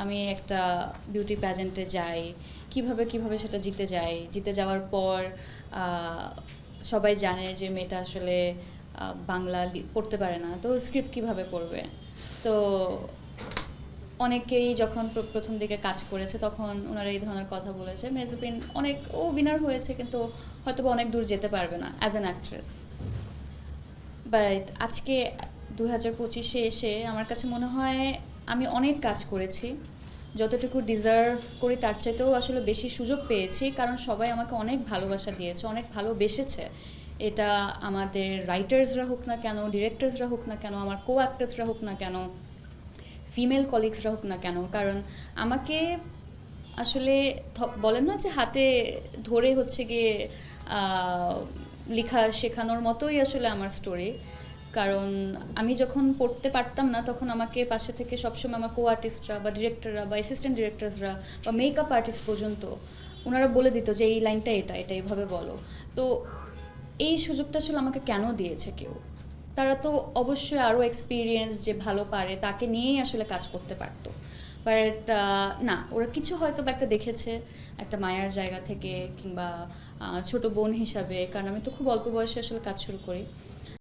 আমি একটা বিউটি প্যাজেন্টে যাই, কিভাবে কিভাবে সেটা জিতে যাই, জিতে যাওয়ার পর সবাই জানে যে মেয়েটা আসলে বাংলা পড়তে পারে না, তো স্ক্রিপ্ট কিভাবে পড়বে। তো অনেকেই যখন প্রথম দিকে কাজ করেছে তখন ওনারা এই ধরনের কথা বলেছে, মেজবিন অনেক ও উইনার হয়েছে কিন্তু হয়তো অনেক দূর যেতে পারবে না অ্যাজ অ্যান অ্যাক্ট্রেস। বাট আজকে 2025-এ এসে আমার কাছে মনে হয় আমি অনেক কাজ করেছি, যতটুকু ডিজার্ভ করি তার চাইতেও আসলে বেশি সুযোগ পেয়েছি, কারণ সবাই আমাকে অনেক ভালোবাসা দিয়েছে, অনেক ভালোবেসেছে। এটা আমাদের রাইটার্সরা হোক না কেন, ডিরেক্টরসরা হোক না কেন, আমার কো অ্যাক্টার্সরা হোক না কেন, ফিমেল কলিগসরা হোক না কেন, কারণ আমাকে আসলে বলেন না যে হাতে ধরে হচ্ছে গিয়ে লেখা শেখানোর মতোই আসলে আমার স্টোরি। কারণ আমি যখন পড়তে পারতাম না তখন আমাকে পাশে থেকে সবসময় আমার কো আর্টিস্টরা বা ডিরেক্টররা বা অ্যাসিস্ট্যান্ট ডিরেক্টরসরা বা মেকআপ আর্টিস্ট পর্যন্ত ওনারা বলে দিত যে এই লাইনটা এটা এইভাবে বলো। তো এই সুযোগটা আসলে আমাকে কেন দিয়েছে কেউ? তারা তো অবশ্যই আরও এক্সপিরিয়েন্স যে ভালো পারে তাকে নিয়েই আসলে কাজ করতে পারতো। বাট না, ওরা কিছু হয়তো বা একটা দেখেছে একটা মায়ার জায়গা থেকে, কিংবা ছোট বোন হিসাবে, কারণ আমি তো খুব অল্প বয়সে আসলে কাজ শুরু করি।